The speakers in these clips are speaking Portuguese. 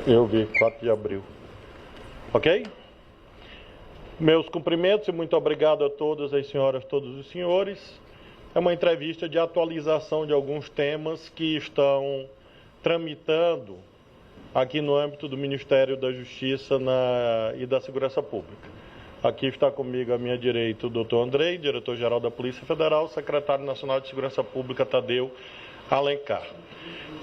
Eu vi, 4 de abril. Ok? Meus cumprimentos e muito obrigado a todas as senhoras, todos os senhores. É uma entrevista de atualização de alguns temas que estão tramitando aqui no âmbito do Ministério da Justiça e da Segurança Pública. Aqui está comigo à minha direita o Dr. Andrei, diretor-geral da Polícia Federal, secretário nacional de Segurança Pública Tadeu Alencar.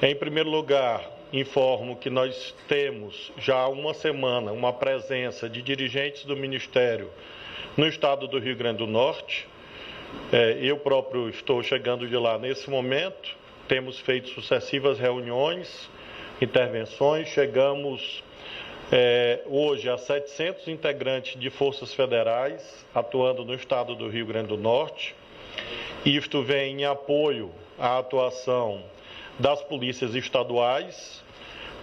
Em primeiro lugar, informo que nós temos já há uma semana uma presença de dirigentes do Ministério no estado do Rio Grande do Norte. Eu próprio estou chegando de lá nesse momento. Temos feito sucessivas reuniões, intervenções. Chegamos hoje a 700 integrantes de forças federais atuando no estado do Rio Grande do Norte. Isto vem em apoio à atuação das polícias estaduais.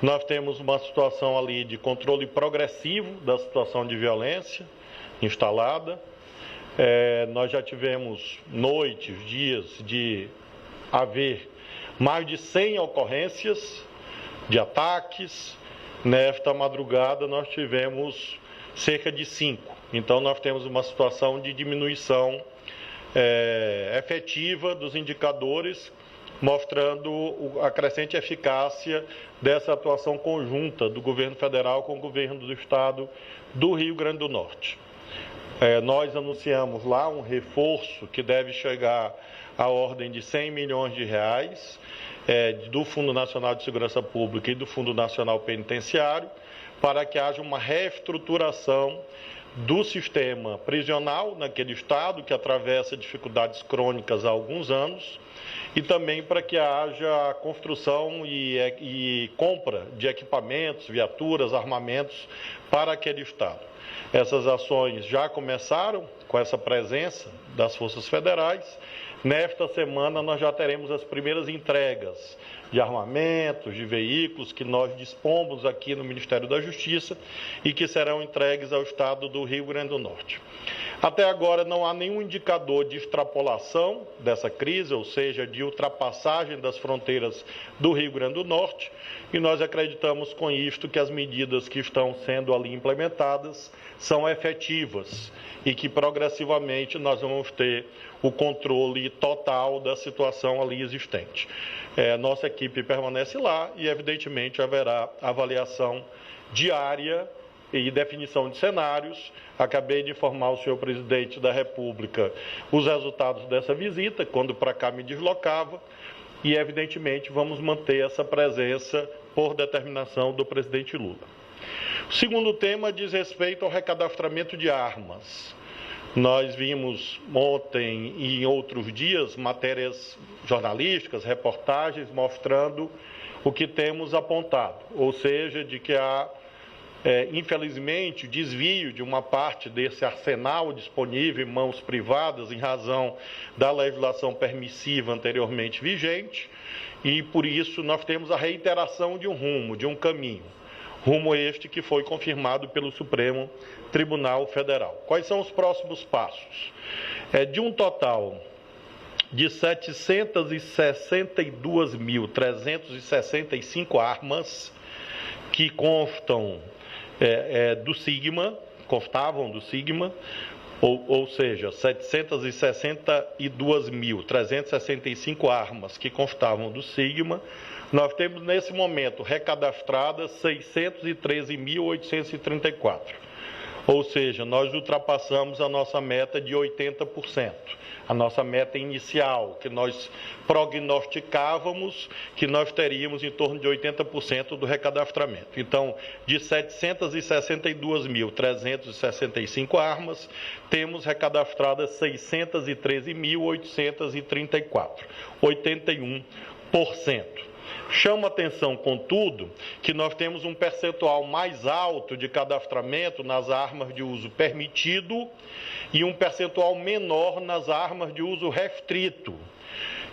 Nós temos uma situação ali de controle progressivo da situação de violência instalada. Nós já tivemos noites, dias de haver mais de 100 ocorrências de ataques. Nesta madrugada nós tivemos cerca de 5. Então nós temos uma situação de diminuição efetiva dos indicadores, mostrando a crescente eficácia dessa atuação conjunta do governo federal com o governo do estado do Rio Grande do Norte. Nós anunciamos lá um reforço que deve chegar à ordem de 100 milhões de reais do Fundo Nacional de Segurança Pública e do Fundo Nacional Penitenciário, para que haja uma reestruturação do sistema prisional naquele estado, que atravessa dificuldades crônicas há alguns anos, e também para que haja construção e compra de equipamentos, viaturas, armamentos para aquele estado. Essas ações já começaram com essa presença das forças federais. Nesta semana nós já teremos as primeiras entregas de armamentos, de veículos que nós dispomos aqui no Ministério da Justiça e que serão entregues ao estado do Rio Grande do Norte. Até agora não há nenhum indicador de extrapolação dessa crise, ou seja, de ultrapassagem das fronteiras do Rio Grande do Norte, e nós acreditamos com isto que as medidas que estão sendo ali implementadas são efetivas e que progressivamente nós vamos ter o controle total da situação ali existente. Nossa equipe permanece lá e, evidentemente, haverá avaliação diária e definição de cenários. Acabei de informar o senhor presidente da República os resultados dessa visita, quando para cá me deslocava, e, evidentemente, vamos manter essa presença por determinação do presidente Lula. O segundo tema diz respeito ao recadastramento de armas. Nós vimos ontem e em outros dias matérias jornalísticas, reportagens mostrando o que temos apontado, ou seja, de que há, infelizmente, desvio de uma parte desse arsenal disponível em mãos privadas em razão da legislação permissiva anteriormente vigente, e por isso nós temos a reiteração de um rumo, de um caminho. Rumo este que foi confirmado pelo Supremo Tribunal Federal. Quais são os próximos passos? De um total de 762.365 armas que constavam do SIGMA, ou seja, 762.365 armas que constavam do SIGMA. Nós temos, nesse momento, recadastradas 613.834. Ou seja, nós ultrapassamos a nossa meta de 80%. A nossa meta inicial, que nós prognosticávamos que nós teríamos em torno de 80% do recadastramento. Então, de 762.365 armas, temos recadastradas 613.834, 81%. Chama atenção, contudo, que nós temos um percentual mais alto de cadastramento nas armas de uso permitido e um percentual menor nas armas de uso restrito.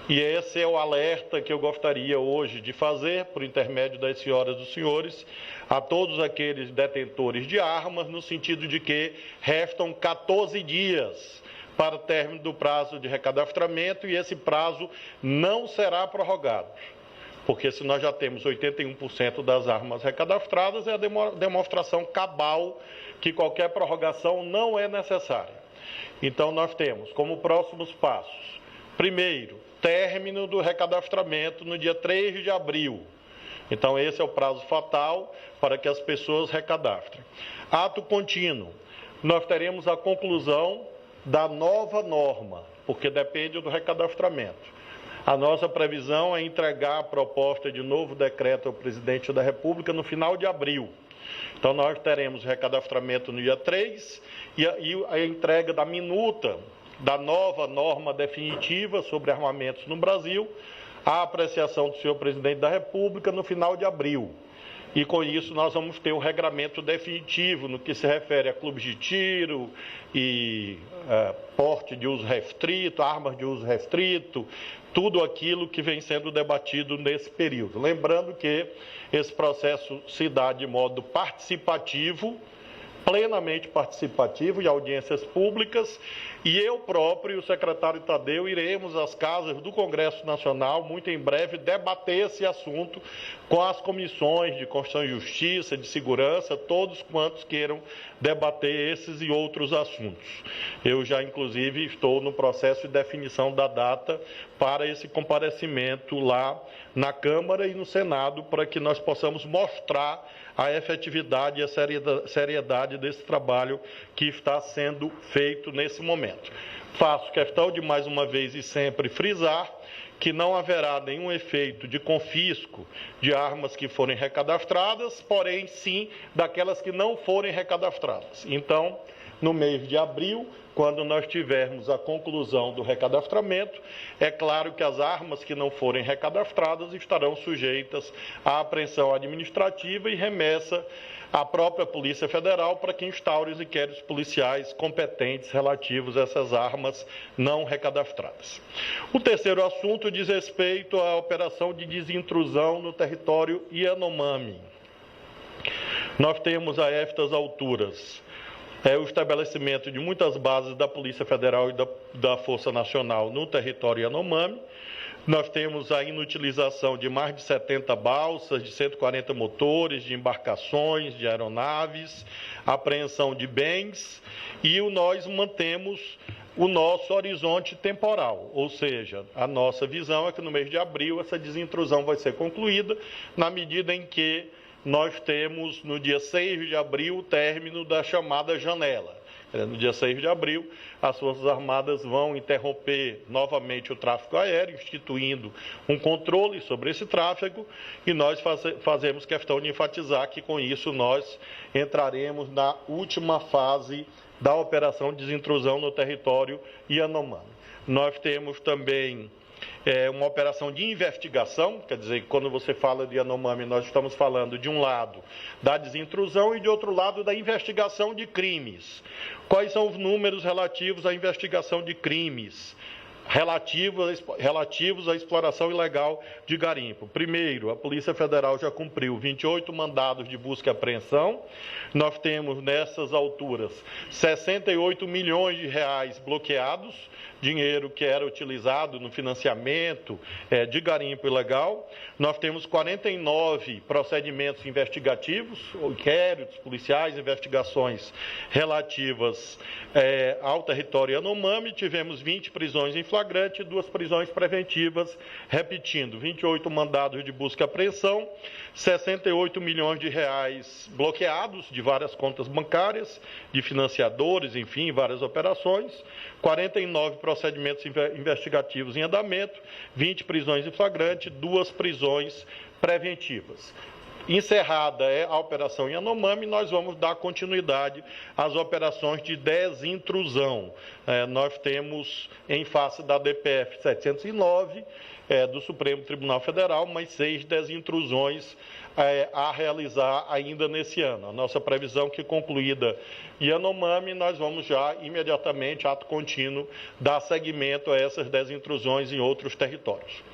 E esse é o alerta que eu gostaria hoje de fazer, por intermédio das senhoras e dos senhores, a todos aqueles detentores de armas, no sentido de que restam 14 dias para o término do prazo de recadastramento e esse prazo não será prorrogado. porque se nós já temos 81% das armas recadastradas, é a demonstração cabal que qualquer prorrogação não é necessária. Então, nós temos como próximos passos, primeiro, término do recadastramento no dia 3 de abril. Então, esse é o prazo fatal para que as pessoas recadastrem. Ato contínuo, nós teremos a conclusão da nova norma, porque depende do recadastramento. A nossa previsão é entregar a proposta de novo decreto ao presidente da República no final de abril. Então, nós teremos recadastramento no dia 3 e a entrega da minuta da nova norma definitiva sobre armamentos no Brasil, a apreciação do senhor presidente da República no final de abril. E com isso nós vamos ter o regramento definitivo no que se refere a clubes de tiro e porte de uso restrito, armas de uso restrito, tudo aquilo que vem sendo debatido nesse período. Lembrando que esse processo se dá de modo participativo, plenamente participativo, em audiências públicas, e eu próprio e o secretário Tadeu iremos às casas do Congresso Nacional, muito em breve, debater esse assunto com as comissões de Constituição e Justiça, de Segurança, todos quantos queiram debater esses e outros assuntos. Eu já, inclusive, estou no processo de definição da data para esse comparecimento lá na Câmara e no Senado, para que nós possamos mostrar a efetividade e a seriedade desse trabalho que está sendo feito nesse momento. Faço questão de, mais uma vez e sempre, frisar que não haverá nenhum efeito de confisco de armas que forem recadastradas, porém, sim, daquelas que não forem recadastradas. Então, no mês de abril, quando nós tivermos a conclusão do recadastramento, é claro que as armas que não forem recadastradas estarão sujeitas à apreensão administrativa e remessa à própria Polícia Federal para que instaure os inquéritos policiais competentes relativos a essas armas não recadastradas. O terceiro assunto diz respeito à operação de desintrusão no território Yanomami. Nós temos a estas alturas o estabelecimento de muitas bases da Polícia Federal e da Força Nacional no território Yanomami. Nós temos a inutilização de mais de 70 balsas, de 140 motores, de embarcações, de aeronaves, apreensão de bens e nós mantemos o nosso horizonte temporal, ou seja, a nossa visão é que no mês de abril essa desintrusão vai ser concluída, na medida em que nós temos, no dia 6 de abril, o término da chamada janela. No dia 6 de abril, as Forças Armadas vão interromper novamente o tráfego aéreo, instituindo um controle sobre esse tráfego, e nós fazemos questão de enfatizar que, com isso, nós entraremos na última fase da operação de desintrusão no território Yanomami. Nós temos também uma operação de investigação, quer dizer, quando você fala de Yanomami, nós estamos falando, de um lado, da desintrusão e, de outro lado, da investigação de crimes. Quais são os números relativos à investigação de crimes? Relativos à exploração ilegal de garimpo. Primeiro, a Polícia Federal já cumpriu 28 mandados de busca e apreensão. Nós temos, nessas alturas, 68 milhões de reais bloqueados, dinheiro que era utilizado no financiamento de garimpo ilegal. Nós temos 49 procedimentos investigativos, inquéritos policiais, investigações relativas ao território Yanomami. Tivemos 20 prisões em flagrante e 2 prisões preventivas, repetindo, 28 mandados de busca e apreensão, 68 milhões de reais bloqueados de várias contas bancárias, de financiadores, enfim, várias operações, 49 procedimentos investigativos em andamento, 20 prisões em flagrante, 2 prisões preventivas. Encerrada a operação Yanomami, nós vamos dar continuidade às operações de desintrusão. Nós temos, em face da DPF 709, do Supremo Tribunal Federal, mais 6 desintrusões a realizar ainda nesse ano. A nossa previsão é que, concluída Yanomami, nós vamos já imediatamente, ato contínuo, dar seguimento a essas desintrusões em outros territórios.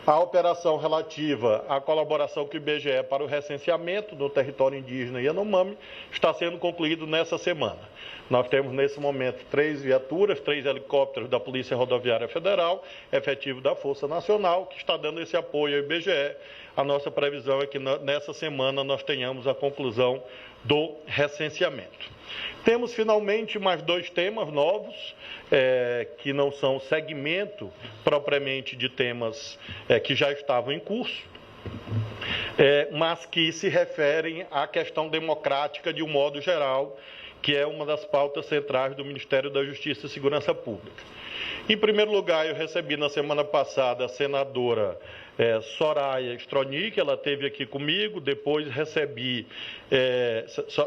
A operação relativa à colaboração com o IBGE para o recenseamento no território indígena Yanomami está sendo concluído nessa semana. Nós temos, nesse momento, 3 viaturas, 3 helicópteros da Polícia Rodoviária Federal, efetivo da Força Nacional, que está dando esse apoio ao IBGE. A nossa previsão é que nessa semana nós tenhamos a conclusão do recenseamento. Temos, finalmente, mais 2 temas novos, que não são segmento propriamente de temas que já estavam em curso, mas que se referem à questão democrática de um modo geral, que é uma das pautas centrais do Ministério da Justiça e Segurança Pública. Em primeiro lugar, eu recebi na semana passada a senadora Soraya Tronic, ela esteve aqui comigo, depois recebi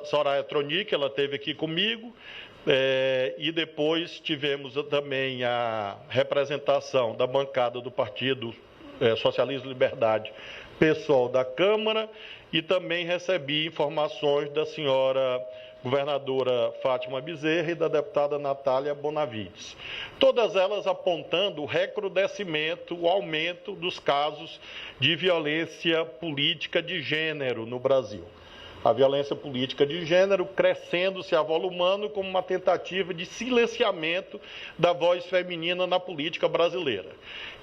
Soraya Tronic, ela esteve aqui comigo, e depois tivemos também a representação da bancada do Partido Socialismo e Liberdade, PSOL da Câmara, e também recebi informações da senhora governadora Fátima Bezerra e da deputada Natália Bonavides. Todas elas apontando o recrudescimento, o aumento dos casos de violência política de gênero no Brasil. A violência política de gênero crescendo, se avolumando como uma tentativa de silenciamento da voz feminina na política brasileira.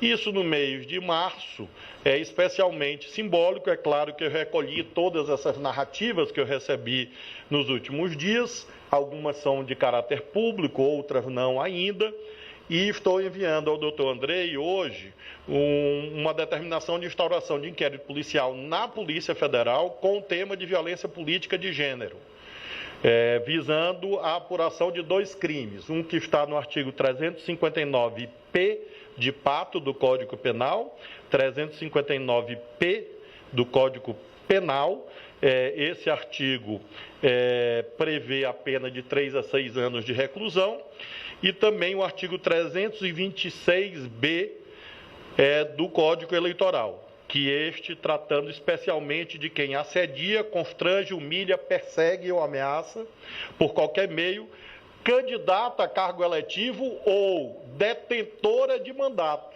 Isso no mês de março é especialmente simbólico. É claro que eu recolhi todas essas narrativas que eu recebi nos últimos dias, algumas são de caráter público, outras não ainda, e estou enviando ao doutor Andrei hoje uma determinação de instauração de inquérito policial na Polícia Federal com o tema de violência política de gênero, visando a apuração de 2 crimes, um que está no artigo 359-P de pato do Código Penal, 359-P do Código Penal. Esse artigo prevê a pena de 3 a 6 anos de reclusão, e também o artigo 326-B do Código Eleitoral, que tratando especialmente de quem assedia, constrange, humilha, persegue ou ameaça, por qualquer meio, candidata a cargo eletivo ou detentora de mandato.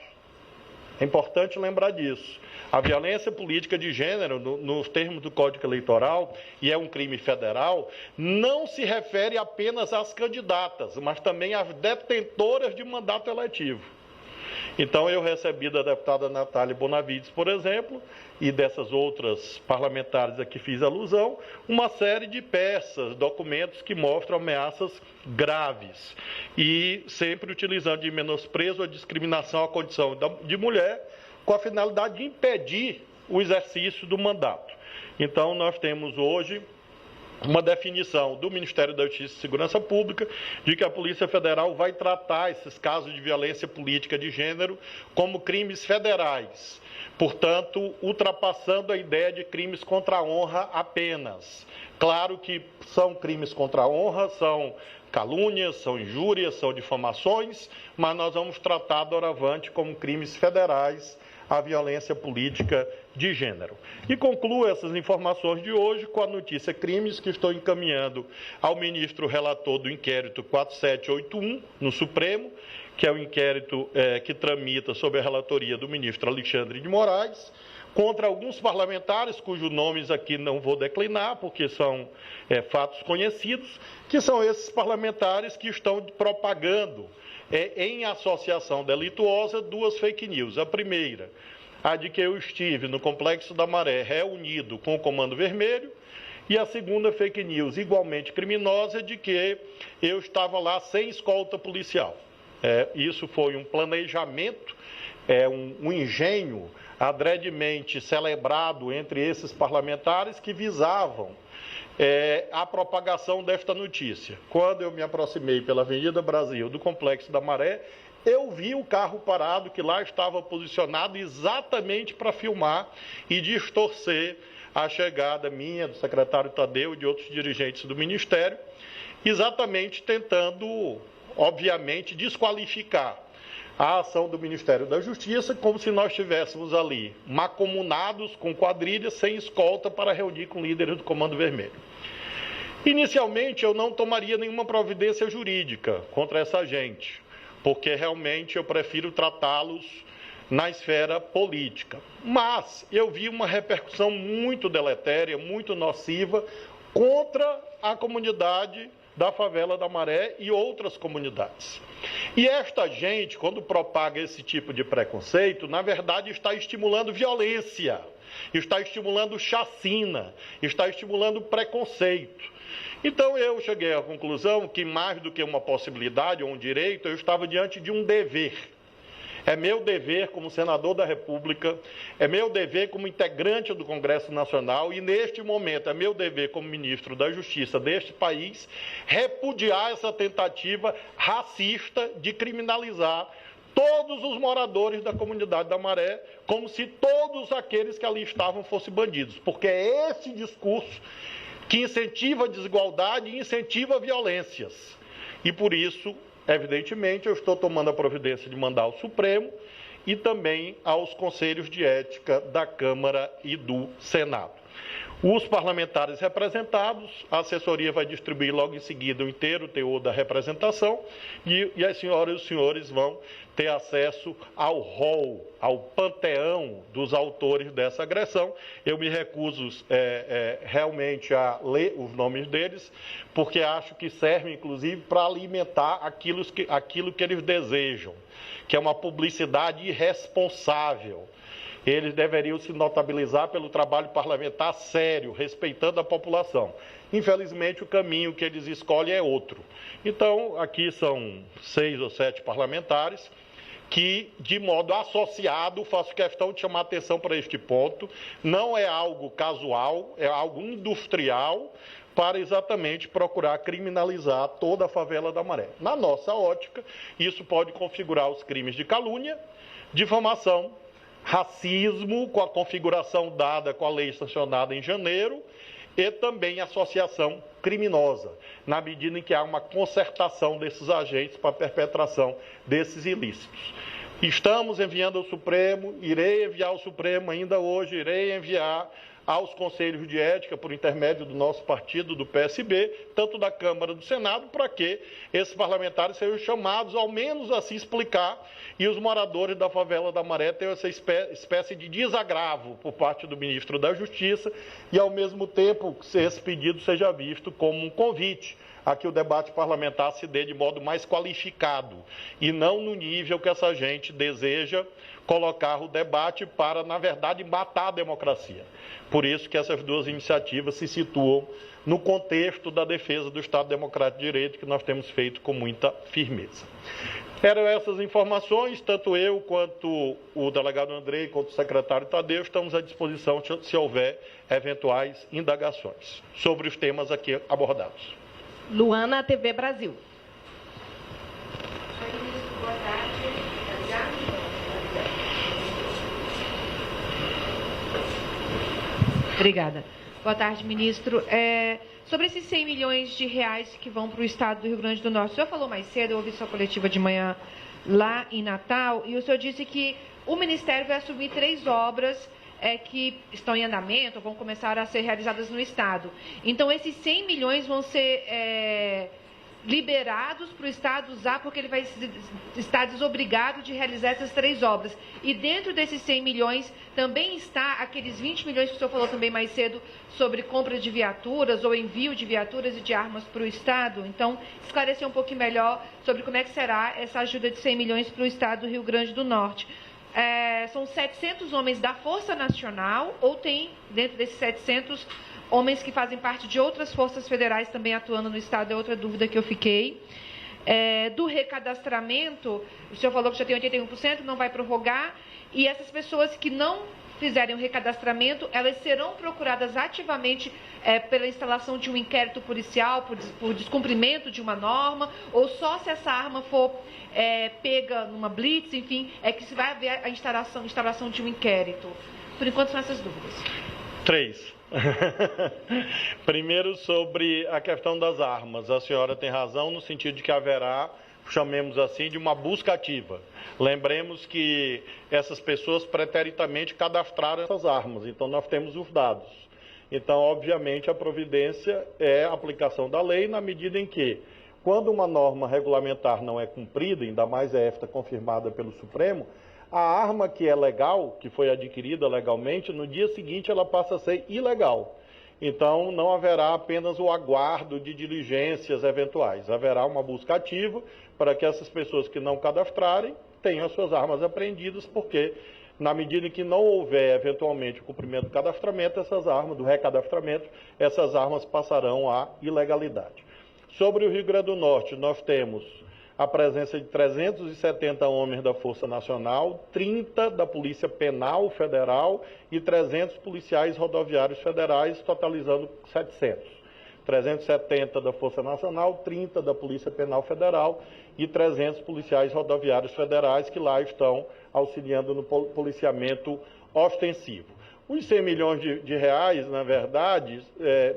É importante lembrar disso. A violência política de gênero, nos termos do Código Eleitoral, e é um crime federal, não se refere apenas às candidatas, mas também às detentoras de mandato eletivo. Então, eu recebi da deputada Natália Bonavides, por exemplo, e dessas outras parlamentares a que fiz alusão, uma série de peças, documentos que mostram ameaças graves e sempre utilizando de menosprezo a discriminação à condição de mulher, com a finalidade de impedir o exercício do mandato. Então, nós temos hoje uma definição do Ministério da Justiça e Segurança Pública de que a Polícia Federal vai tratar esses casos de violência política de gênero como crimes federais, portanto, ultrapassando a ideia de crimes contra a honra apenas. Claro que são crimes contra a honra, são calúnias, são injúrias, são difamações, mas nós vamos tratar doravante como crimes federais a violência política de gênero. E concluo essas informações de hoje com a notícia crimes que estou encaminhando ao ministro relator do inquérito 4781 no Supremo, que é o inquérito que tramita sob a relatoria do ministro Alexandre de Moraes, contra alguns parlamentares, cujos nomes aqui não vou declinar, porque são fatos conhecidos, que são esses parlamentares que estão propagando em associação delituosa 2 fake news. A primeira, a de que eu estive no Complexo da Maré reunido com o Comando Vermelho, e a segunda fake news, igualmente criminosa, de que eu estava lá sem escolta policial. Isso foi um planejamento, um engenho adredemente celebrado entre esses parlamentares que visavam a propagação desta notícia. Quando eu me aproximei pela Avenida Brasil do Complexo da Maré, eu vi o carro parado que lá estava posicionado exatamente para filmar e distorcer a chegada minha, do secretário Tadeu e de outros dirigentes do Ministério, exatamente tentando, obviamente, desqualificar a ação do Ministério da Justiça, como se nós estivéssemos ali mancomunados com quadrilhas sem escolta para reunir com líderes do Comando Vermelho. Inicialmente, eu não tomaria nenhuma providência jurídica contra essa gente, porque realmente eu prefiro tratá-los na esfera política. Mas eu vi uma repercussão muito deletéria, muito nociva contra a comunidade da favela da Maré e outras comunidades. E esta gente, quando propaga esse tipo de preconceito, na verdade está estimulando violência, está estimulando chacina, está estimulando preconceito. Então eu cheguei à conclusão que mais do que uma possibilidade ou um direito, eu estava diante de um dever. É meu dever como senador da República, é meu dever como integrante do Congresso Nacional e, neste momento, é meu dever como ministro da Justiça deste país repudiar essa tentativa racista de criminalizar todos os moradores da comunidade da Maré, como se todos aqueles que ali estavam fossem bandidos, porque é esse discurso que incentiva a desigualdade e incentiva violências. E, por isso, evidentemente, eu estou tomando a providência de mandar ao Supremo e também aos Conselhos de Ética da Câmara e do Senado. Os parlamentares representados, a assessoria vai distribuir logo em seguida o inteiro teor da representação e as senhoras e os senhores vão ter acesso ao rol, ao panteão dos autores dessa agressão. Eu me recuso realmente a ler os nomes deles, porque acho que servem, inclusive, para alimentar aquilo que eles desejam, que é uma publicidade irresponsável. Eles deveriam se notabilizar pelo trabalho parlamentar sério, respeitando a população. Infelizmente, o caminho que eles escolhem é outro. Então, aqui são 6 ou 7 parlamentares que, de modo associado, faço questão de chamar atenção para este ponto. Não é algo casual, é algo industrial para exatamente procurar criminalizar toda a favela da Maré. Na nossa ótica, isso pode configurar os crimes de calúnia, difamação, racismo, com a configuração dada com a lei sancionada em janeiro, e também associação criminosa, na medida em que há uma concertação desses agentes para a perpetração desses ilícitos. Estamos enviando ao Supremo, irei enviar ao Supremo ainda hoje, irei enviar aos Conselhos de Ética, por intermédio do nosso partido, do PSB, tanto da Câmara e do Senado, para que esses parlamentares sejam chamados, ao menos a se explicar, e os moradores da favela da Maré tenham essa espécie de desagravo por parte do ministro da Justiça, e, ao mesmo tempo, que esse pedido seja visto como um convite a que o debate parlamentar se dê de modo mais qualificado, e não no nível que essa gente deseja colocar o debate para, na verdade, matar a democracia. Por isso que essas duas iniciativas se situam no contexto da defesa do Estado Democrático de Direito, que nós temos feito com muita firmeza. Eram essas informações, tanto eu quanto o delegado Andrei, quanto o secretário Tadeu, estamos à disposição se houver eventuais indagações sobre os temas aqui abordados. Luana, TV Brasil. Boa tarde. Obrigada. Boa tarde, ministro. Sobre esses 100 milhões de reais que vão para o estado do Rio Grande do Norte, o senhor falou mais cedo, eu ouvi sua coletiva de manhã lá em Natal, e o senhor disse que o Ministério vai assumir 3 obras que estão em andamento, vão começar a ser realizadas no estado. Então, esses 100 milhões vão ser liberados para o Estado usar, porque ele vai estar desobrigado de realizar essas 3 obras. E dentro desses 100 milhões também está aqueles 20 milhões que o senhor falou também mais cedo sobre compra de viaturas ou envio de viaturas e de armas para o Estado. Então, esclarecer um pouquinho melhor sobre como é que será essa ajuda de 100 milhões para o Estado do Rio Grande do Norte. São 700 homens da Força Nacional ou tem, dentro desses 700, homens que fazem parte de outras forças federais também atuando no Estado? É outra dúvida que eu fiquei. Do recadastramento, o senhor falou que já tem 81%, não vai prorrogar, e essas pessoas que não fizerem o recadastramento, elas serão procuradas ativamente pela instalação de um inquérito policial, por descumprimento de uma norma, ou só se essa arma for pega numa blitz, enfim, é que se vai haver a instalação de um inquérito. Por enquanto são essas dúvidas. 3. Primeiro, sobre a questão das armas. A senhora tem razão no sentido de que haverá, chamemos assim, de uma busca ativa. Lembremos que essas pessoas preteritamente cadastraram essas armas, então nós temos os dados. Então, obviamente, a providência é a aplicação da lei na medida em que, quando uma norma regulamentar não é cumprida, ainda mais esta confirmada pelo Supremo, A arma que é legal, que foi adquirida legalmente, no dia seguinte ela passa a ser ilegal. Então, não haverá apenas o aguardo de diligências eventuais. Haverá uma busca ativa para que essas pessoas que não cadastrarem tenham as suas armas apreendidas, porque na medida em que não houver eventualmente o cumprimento do cadastramento, essas armas, do recadastramento, essas armas passarão à ilegalidade. Sobre o Rio Grande do Norte, nós temos a presença de 370 homens da Força Nacional, 30 da Polícia Penal Federal e 300 policiais rodoviários federais, totalizando 700. 370 da Força Nacional, 30 da Polícia Penal Federal e 300 policiais rodoviários federais que lá estão auxiliando no policiamento ostensivo. Os 100 milhões de reais, na verdade,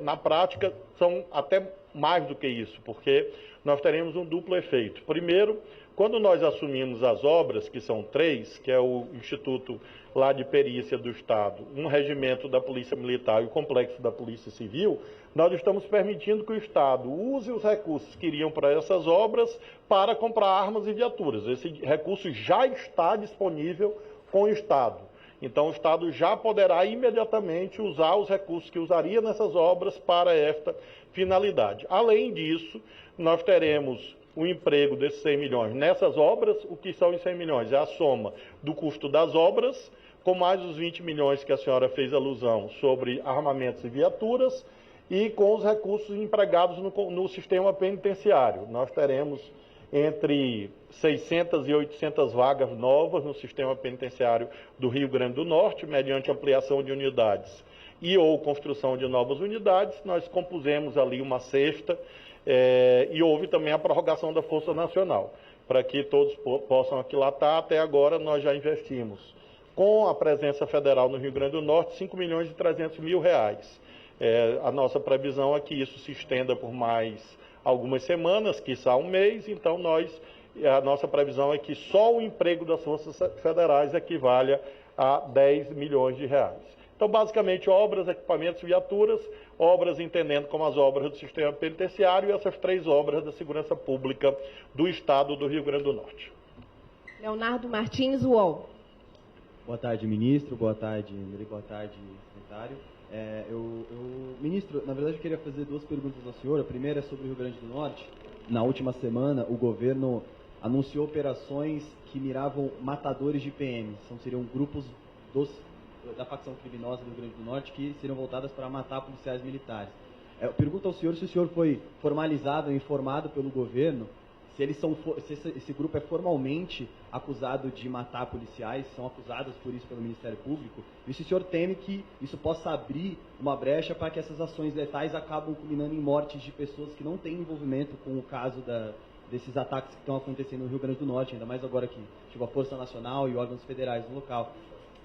na prática, são até mais do que isso, porque nós teremos um duplo efeito. Primeiro, quando nós assumimos as obras, que são 3, que é o Instituto lá de Perícia do Estado, um regimento da Polícia Militar e o complexo da Polícia Civil, nós estamos permitindo que o Estado use os recursos que iriam para essas obras para comprar armas e viaturas. Esse recurso já está disponível com o Estado. Então, o Estado já poderá imediatamente usar os recursos que usaria nessas obras para esta finalidade. Além disso, nós teremos o emprego desses 100 milhões nessas obras. O que são os 100 milhões? É a soma do custo das obras, com mais os 20 milhões que a senhora fez alusão sobre armamentos e viaturas, e com os recursos empregados no sistema penitenciário. Nós teremos entre 600 e 800 vagas novas no sistema penitenciário do Rio Grande do Norte, mediante ampliação de unidades e ou construção de novas unidades. Nós compusemos ali uma cesta e houve também a prorrogação da Força Nacional, para que todos possam aquilatar. Até agora nós já investimos, com a presença federal no Rio Grande do Norte, 5 milhões e 300 mil reais. A nossa previsão é que isso se estenda por mais algumas semanas, quiçá um mês. Então a nossa previsão é que só o emprego das forças federais equivalha a 10 milhões de reais. Então, basicamente, obras, equipamentos, viaturas, obras entendendo como as obras do sistema penitenciário e essas 3 obras da segurança pública do Estado do Rio Grande do Norte. Leonardo Martins, UOL. Boa tarde, ministro. Boa tarde, André. Boa tarde, secretário. Ministro, na verdade eu queria fazer 2 perguntas ao senhor. A primeira é sobre o Rio Grande do Norte. Na última semana, o governo anunciou operações que miravam matadores de PM. Seriam grupos da facção criminosa do Rio Grande do Norte que seriam voltadas para matar policiais militares. Eu pergunto ao senhor se o senhor foi formalizado, informado pelo governo, se esse grupo é formalmente acusado de matar policiais, são acusados por isso pelo Ministério Público, e se o senhor teme que isso possa abrir uma brecha para que essas ações letais acabam culminando em mortes de pessoas que não têm envolvimento com o caso desses ataques que estão acontecendo no Rio Grande do Norte, ainda mais agora que a Força Nacional e órgãos federais no local.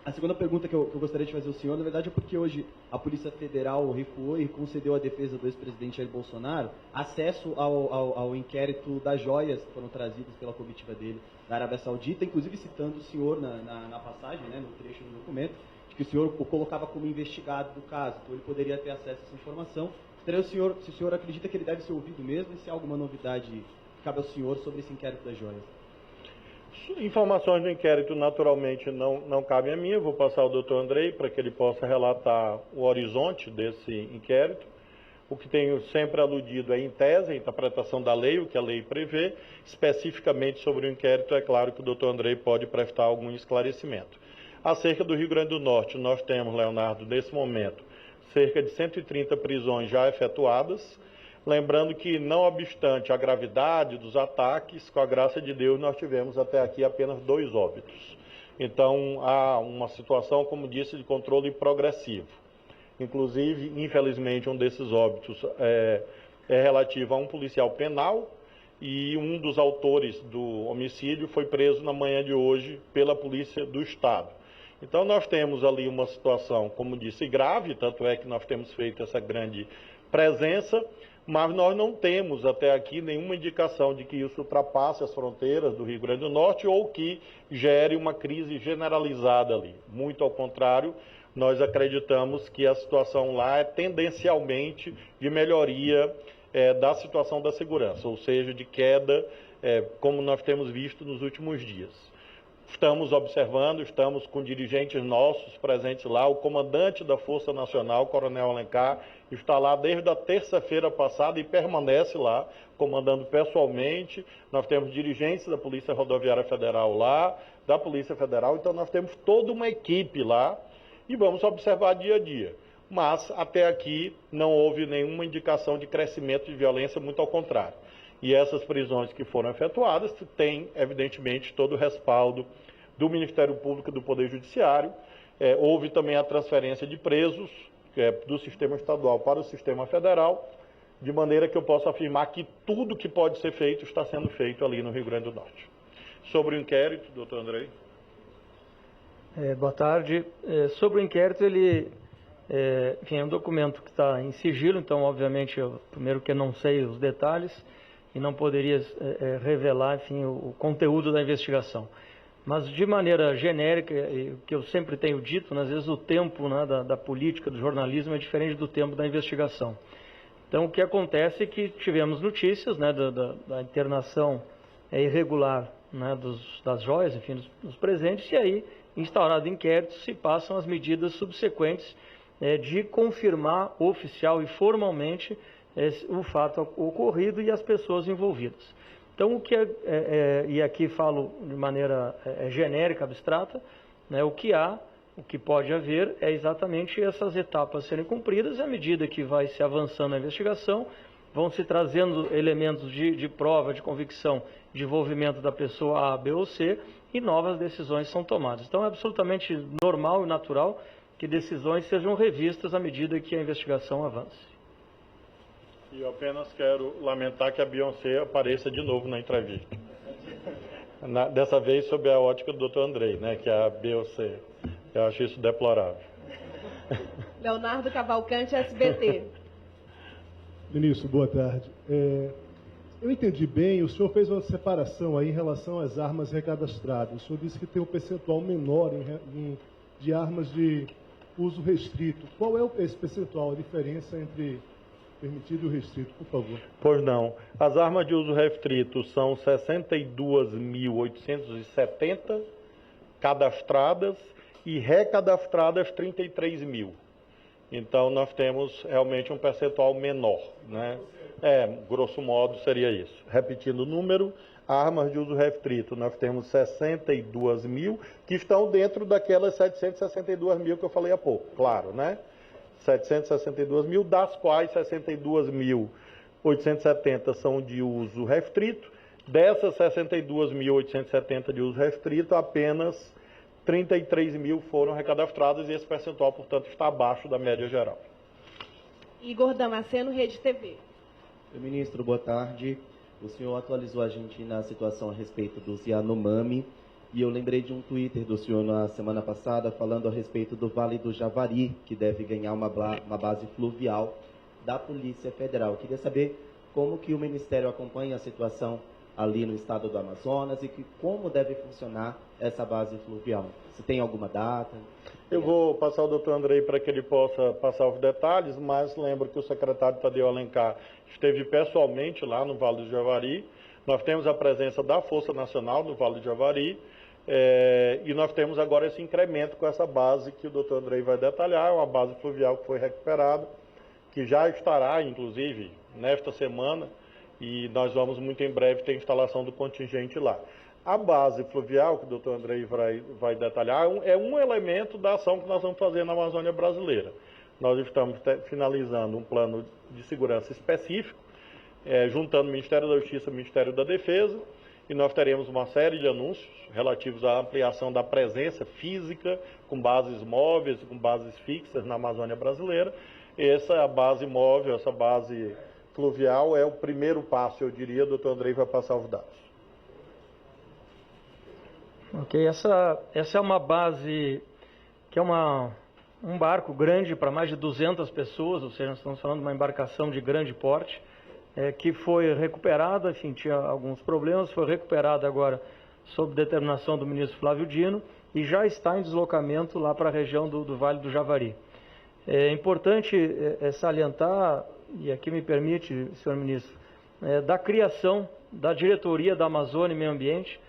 A segunda pergunta que eu gostaria de fazer ao senhor, na verdade, é porque hoje a Polícia Federal recuou e concedeu à defesa do ex-presidente Jair Bolsonaro acesso ao inquérito das joias que foram trazidas pela comitiva dele da Arábia Saudita, inclusive citando o senhor na passagem, no trecho do documento, de que o senhor o colocava como investigado do caso, então ele poderia ter acesso a essa informação. Gostaria se o senhor acredita que ele deve ser ouvido mesmo e se há alguma novidade que cabe ao senhor sobre esse inquérito das joias. Informações do inquérito, naturalmente, não cabem a mim. Eu vou passar ao doutor Andrei para que ele possa relatar o horizonte desse inquérito. O que tenho sempre aludido é, em tese, a interpretação da lei, o que a lei prevê. Especificamente sobre o inquérito, é claro que o doutor Andrei pode prestar algum esclarecimento. Acerca do Rio Grande do Norte, nós temos, Leonardo, nesse momento, cerca de 130 prisões já efetuadas. Lembrando que, não obstante a gravidade dos ataques, com a graça de Deus, nós tivemos até aqui apenas 2 óbitos. Então, há uma situação, como disse, de controle progressivo. Inclusive, infelizmente, um desses óbitos é relativo a um policial penal, e um dos autores do homicídio foi preso na manhã de hoje pela Polícia do Estado. Então, nós temos ali uma situação, como disse, grave, tanto é que nós temos feito essa grande presença, mas nós não temos até aqui nenhuma indicação de que isso ultrapasse as fronteiras do Rio Grande do Norte ou que gere uma crise generalizada ali. Muito ao contrário, nós acreditamos que a situação lá é tendencialmente de melhoria da situação da segurança, ou seja, de queda, como nós temos visto nos últimos dias. Estamos observando, estamos com dirigentes nossos presentes lá. O comandante da Força Nacional, o Coronel Alencar, está lá desde a terça-feira passada e permanece lá, comandando pessoalmente. Nós temos dirigentes da Polícia Rodoviária Federal lá, da Polícia Federal, então nós temos toda uma equipe lá e vamos observar dia a dia. Mas até aqui não houve nenhuma indicação de crescimento de violência, muito ao contrário. E essas prisões que foram efetuadas têm, evidentemente, todo o respaldo do Ministério Público e do Poder Judiciário. Houve também a transferência de presos do sistema estadual para o sistema federal, de maneira que eu posso afirmar que tudo que pode ser feito está sendo feito ali no Rio Grande do Norte. Sobre o inquérito, doutor Andrei. Boa tarde. Sobre o inquérito, enfim, é um documento que está em sigilo, então, obviamente, primeiro que eu não sei os detalhes e não poderia revelar, enfim, o conteúdo da investigação. Mas, de maneira genérica, o que eu sempre tenho dito, às vezes o tempo, né, da política, do jornalismo, é diferente do tempo da investigação. Então, o que acontece é que tivemos notícias, né, da internação irregular, né, das joias, enfim, dos presentes, e aí, instaurado inquérito, se passam as medidas subsequentes de confirmar oficial e formalmente o fato ocorrido e as pessoas envolvidas. Então, e aqui falo de maneira genérica, abstrata, né, o que pode haver é exatamente essas etapas serem cumpridas, e à medida que vai se avançando a investigação, vão se trazendo elementos de prova, de convicção, de envolvimento da pessoa A, B ou C, e novas decisões são tomadas. Então, é absolutamente normal e natural que decisões sejam revistas à medida que a investigação avance. E eu apenas quero lamentar que a Beyoncé apareça de novo na entrevista. Dessa vez sob a ótica do Dr. Andrei, né, que é a Beyoncé. Eu acho isso deplorável. Leonardo Cavalcante, SBT. Ministro, boa tarde. Eu entendi bem, o senhor fez uma separação aí em relação às armas recadastradas. O senhor disse que tem um percentual menor de armas de uso restrito. Qual é esse percentual, a diferença entre permitido e restrito, por favor? Pois não. As armas de uso restrito são 62.870 cadastradas e recadastradas 33 mil. Então, nós temos realmente um percentual menor, né? Grosso modo seria isso. Repetindo o número, armas de uso restrito, nós temos 62 mil, que estão dentro daquelas 762 mil que eu falei há pouco, claro, né? 762 mil, das quais 62.870 são de uso restrito. Dessas 62.870 de uso restrito, apenas 33 mil foram recadastradas e esse percentual, portanto, está abaixo da média geral. Igor Damasceno, Rede TV. Ministro, boa tarde. O senhor atualizou a gente na situação a respeito dos Yanomami e eu lembrei de um Twitter do senhor na semana passada falando a respeito do Vale do Javari, que deve ganhar uma base fluvial da Polícia Federal. Eu queria saber como que o Ministério acompanha a situação ali no estado do Amazonas e como deve funcionar essa base fluvial. Se tem alguma data? Eu vou passar ao doutor Andrei para que ele possa passar os detalhes, mas lembro que o secretário Tadeu Alencar esteve pessoalmente lá no Vale do Javari. Nós temos a presença da Força Nacional no Vale do Javari e nós temos agora esse incremento com essa base que o doutor Andrei vai detalhar, uma base fluvial que foi recuperada, que já estará, inclusive, nesta semana, e nós vamos muito em breve ter instalação do contingente lá. A base fluvial, que o doutor Andrei vai detalhar, é um elemento da ação que nós vamos fazer na Amazônia brasileira. Nós estamos finalizando um plano de segurança específico, juntando o Ministério da Justiça e o Ministério da Defesa, e nós teremos uma série de anúncios relativos à ampliação da presença física, com bases móveis, com bases fixas na Amazônia brasileira. Essa base móvel, essa base fluvial é o primeiro passo, eu diria. O doutor Andrei vai passar os dados. Ok, essa é uma base que é um barco grande para mais de 200 pessoas, ou seja, nós estamos falando de uma embarcação de grande porte, que foi recuperada, enfim, tinha alguns problemas, foi recuperada agora sob determinação do ministro Flávio Dino e já está em deslocamento lá para a região do Vale do Javari. É importante salientar, e aqui me permite, senhor ministro, da criação da Diretoria da Amazônia e Meio Ambiente,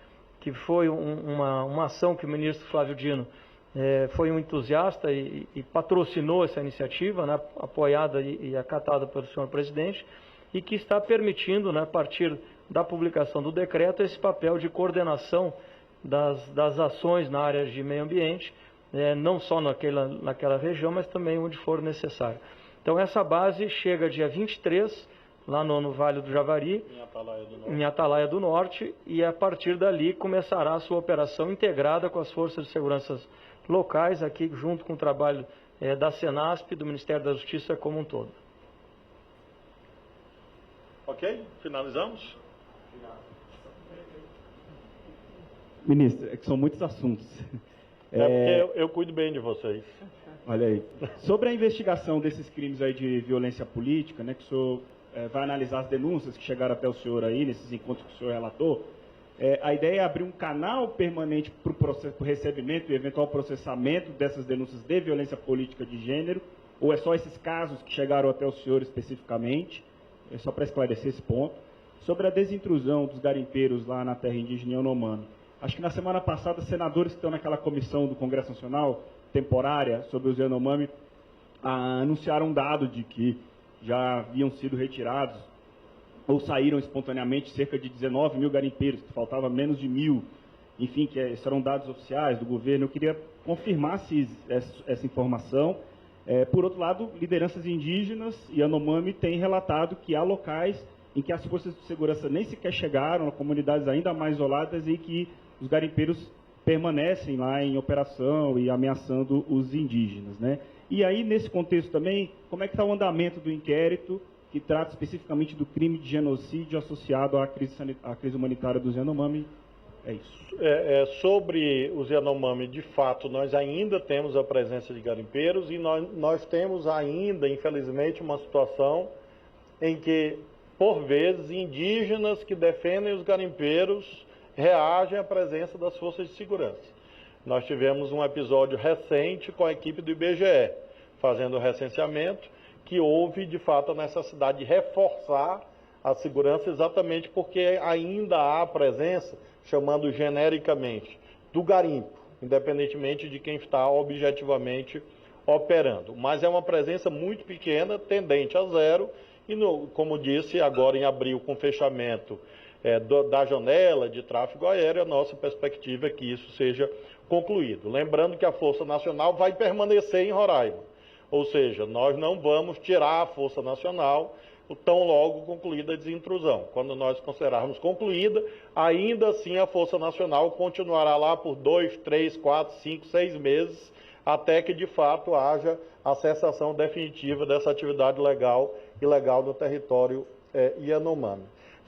que foi uma ação que o ministro Flávio Dino foi um entusiasta e patrocinou essa iniciativa, né, apoiada e acatada pelo senhor presidente, e que está permitindo, né, a partir da publicação do decreto, esse papel de coordenação das ações na área de meio ambiente, não só naquela região, mas também onde for necessário. Então essa base chega dia 23, lá no Vale do Javari, em Atalaia do Norte, e a partir dali começará a sua operação integrada com as forças de segurança locais, aqui junto com o trabalho da Senasp e do Ministério da Justiça como um todo. Ok? Finalizamos? Ministro, é que são muitos assuntos. Porque eu cuido bem de vocês. Olha aí. Sobre a investigação desses crimes aí de violência política, né, que o senhor vai analisar as denúncias que chegaram até o senhor aí, nesses encontros que o senhor relatou, a ideia é abrir um canal permanente para o recebimento e eventual processamento dessas denúncias de violência política de gênero, ou é só esses casos que chegaram até o senhor especificamente? É só para esclarecer esse ponto. Sobre a desintrusão dos garimpeiros lá na terra indígena Yanomami. Acho que na semana passada, senadores que estão naquela comissão do Congresso Nacional temporária sobre os Yanomami anunciaram um dado de que já haviam sido retirados ou saíram espontaneamente cerca de 19 mil garimpeiros, que faltava menos de 1.000. Enfim, que esses eram dados oficiais do governo. Eu queria confirmar se essa informação. Por outro lado, lideranças indígenas e Yanomami têm relatado que há locais em que as forças de segurança nem sequer chegaram, comunidades ainda mais isoladas, e que os garimpeiros permanecem lá em operação e ameaçando os indígenas, né? E aí, nesse contexto também, como é que está o andamento do inquérito que trata especificamente do crime de genocídio associado à crise humanitária dos Yanomami? É isso. Sobre os Yanomami, de fato, nós ainda temos a presença de garimpeiros e nós temos ainda, infelizmente, uma situação em que, por vezes, indígenas que defendem os garimpeiros reagem à presença das forças de segurança. Nós tivemos um episódio recente com a equipe do IBGE, fazendo o recenseamento, que houve, de fato, a necessidade de reforçar a segurança exatamente porque ainda há a presença, chamando genericamente, do garimpo, independentemente de quem está objetivamente operando. Mas é uma presença muito pequena, tendente a zero, e, como disse, agora em abril, com o fechamento da janela de tráfego aéreo, a nossa perspectiva é que isso seja concluído. Lembrando que a Força Nacional vai permanecer em Roraima, ou seja, nós não vamos tirar a Força Nacional tão logo concluída a desintrusão. Quando nós considerarmos concluída, ainda assim a Força Nacional continuará lá por 2, 3, 4, 5, 6 meses, até que de fato haja a cessação definitiva dessa atividade ilegal no território Yanomami.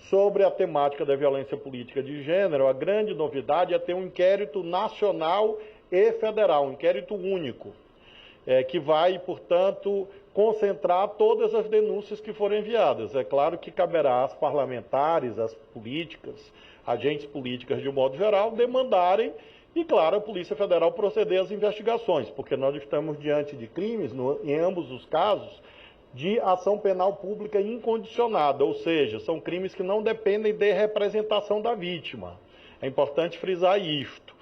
Sobre a temática da violência política de gênero, a grande novidade é ter um inquérito nacional e federal, um inquérito único, que vai, portanto, concentrar todas as denúncias que forem enviadas. É claro que caberá às parlamentares, às políticas, agentes políticas de um modo geral, demandarem e, claro, a Polícia Federal proceder às investigações, porque nós estamos diante de crimes, em ambos os casos, de ação penal pública incondicionada, ou seja, são crimes que não dependem de representação da vítima. É importante frisar isto,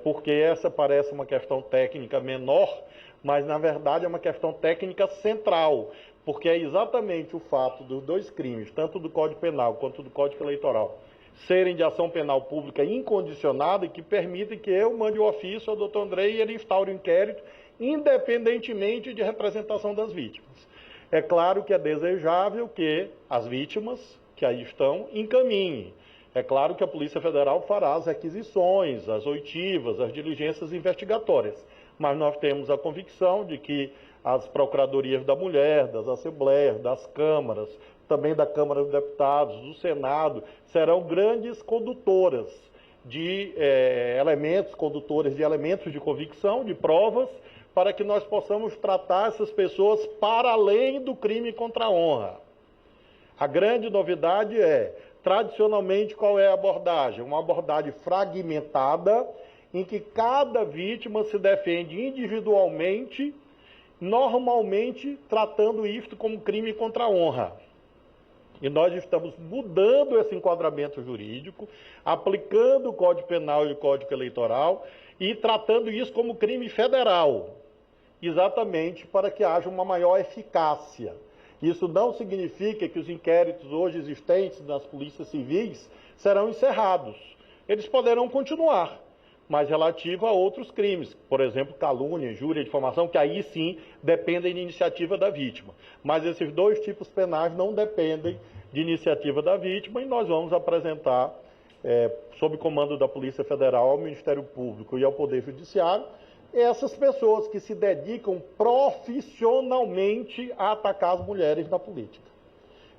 porque essa parece uma questão técnica menor, mas na verdade é uma questão técnica central, porque é exatamente o fato dos dois crimes, tanto do Código Penal quanto do Código Eleitoral, serem de ação penal pública incondicionada e que permitem que eu mande o ofício ao doutor André e ele instaure o inquérito, independentemente de representação das vítimas. É claro que é desejável que as vítimas que aí estão encaminhem. É claro que a Polícia Federal fará as requisições, as oitivas, as diligências investigatórias. Mas nós temos a convicção de que as Procuradorias da Mulher, das Assembleias, das Câmaras, também da Câmara dos Deputados, do Senado, serão grandes condutoras de condutores de elementos de convicção, de provas, para que nós possamos tratar essas pessoas para além do crime contra a honra. A grande novidade tradicionalmente, qual é a abordagem? Uma abordagem fragmentada, em que cada vítima se defende individualmente, normalmente tratando isto como crime contra a honra. E nós estamos mudando esse enquadramento jurídico, aplicando o Código Penal e o Código Eleitoral e tratando isso como crime federal, exatamente para que haja uma maior eficácia. Isso não significa que os inquéritos hoje existentes nas polícias civis serão encerrados. Eles poderão continuar, mas relativo a outros crimes, por exemplo, calúnia, injúria, difamação, que aí sim dependem de iniciativa da vítima. Mas esses dois tipos penais não dependem de iniciativa da vítima e nós vamos apresentar, sob comando da Polícia Federal, ao Ministério Público e ao Poder Judiciário, essas pessoas que se dedicam profissionalmente a atacar as mulheres na política.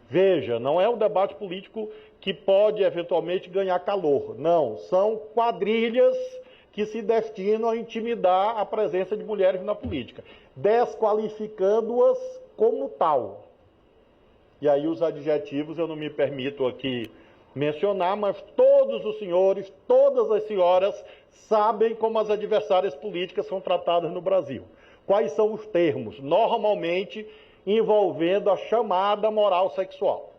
Veja, não é um debate político que pode eventualmente ganhar calor. Não, são quadrilhas que se destinam a intimidar a presença de mulheres na política, desqualificando-as como tal. E aí os adjetivos eu não me permito aqui mencionar, mas todos os senhores, todas as senhoras sabem como as adversárias políticas são tratadas no Brasil. Quais são os termos? Normalmente envolvendo a chamada moral sexual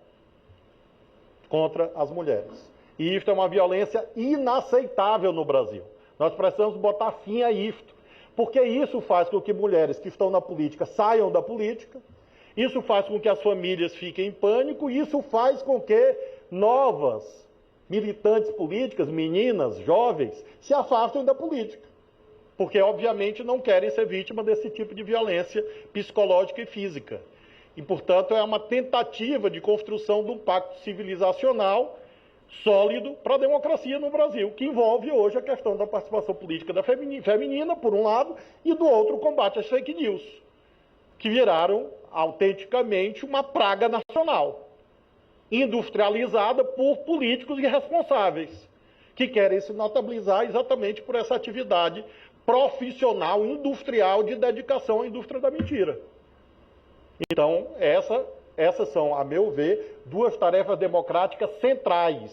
contra as mulheres. E isso é uma violência inaceitável no Brasil. Nós precisamos botar fim a isto, porque isso faz com que mulheres que estão na política saiam da política, isso faz com que as famílias fiquem em pânico, e isso faz com que novas militantes políticas, meninas, jovens, se afastem da política, porque obviamente não querem ser vítima desse tipo de violência psicológica e física. E, portanto, é uma tentativa de construção de um pacto civilizacional sólido para a democracia no Brasil, que envolve hoje a questão da participação política da feminina, por um lado, e do outro o combate às fake news, que viraram autenticamente uma praga nacional, industrializada por políticos irresponsáveis, que querem se notabilizar exatamente por essa atividade profissional, industrial, de dedicação à indústria da mentira. Então, essas são, a meu ver, duas tarefas democráticas centrais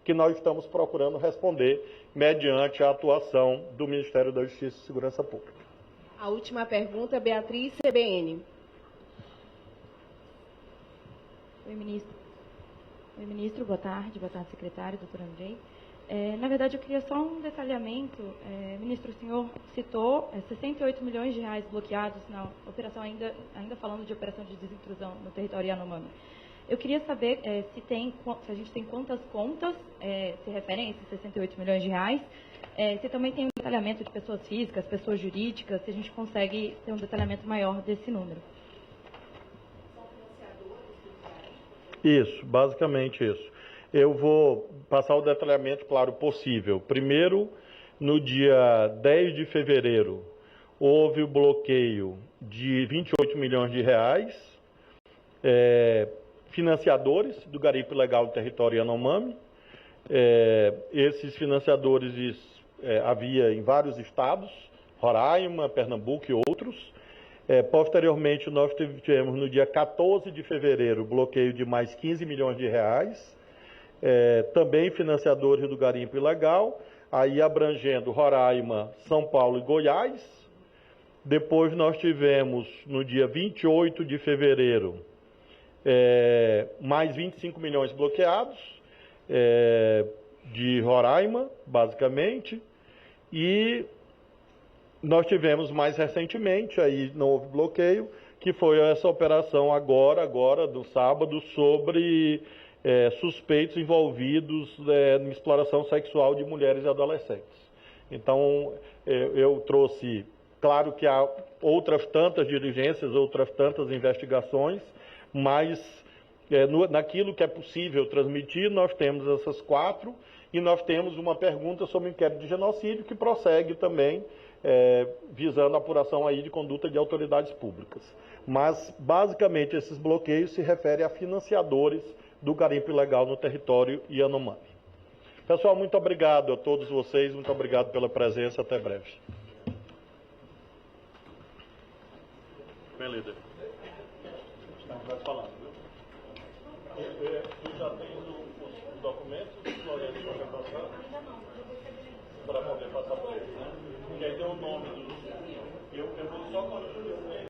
que nós estamos procurando responder mediante a atuação do Ministério da Justiça e Segurança Pública. A última pergunta, Beatriz, CBN. Oi, ministro, boa tarde, secretário, doutor Andrei. Na verdade, eu queria só um detalhamento. Ministro, o senhor citou 68 milhões de reais bloqueados na operação, ainda falando de operação de desintrusão no território Yanomami. Eu queria saber se a gente tem quantas contas se referem a esses 68 milhões de reais, se também tem um detalhamento de pessoas físicas, pessoas jurídicas, se a gente consegue ter um detalhamento maior desse número. Isso, basicamente isso. Eu vou passar o detalhamento, claro, possível. Primeiro, no dia 10 de fevereiro, houve o bloqueio de 28 milhões de reais, financiadores do garimpo ilegal do território Yanomami. Esses financiadores havia em vários estados, Roraima, Pernambuco e outros. Posteriormente, nós tivemos no dia 14 de fevereiro bloqueio de mais 15 milhões de reais, também financiadores do garimpo ilegal, aí abrangendo Roraima, São Paulo e Goiás. Depois nós tivemos no dia 28 de fevereiro mais 25 milhões bloqueados, de Roraima, basicamente, e nós tivemos mais recentemente, aí não houve bloqueio, que foi essa operação agora do sábado, sobre suspeitos envolvidos em exploração sexual de mulheres e adolescentes. Então, eu trouxe, claro que há outras tantas diligências, outras tantas investigações, mas naquilo que é possível transmitir, nós temos essas 4, e nós temos uma pergunta sobre o inquérito de genocídio, que prossegue também, visando a apuração aí de conduta de autoridades públicas. Mas, basicamente, esses bloqueios se referem a financiadores do garimpo ilegal no território Yanomami. Pessoal, muito obrigado a todos vocês, muito obrigado pela presença, até breve. Bem, líder. Vai falando, viu? Tu já tens os documentos, Floriano, para passar? Para poder passar por eles, né? Porque aí tem o nome dos... Eu vou só construir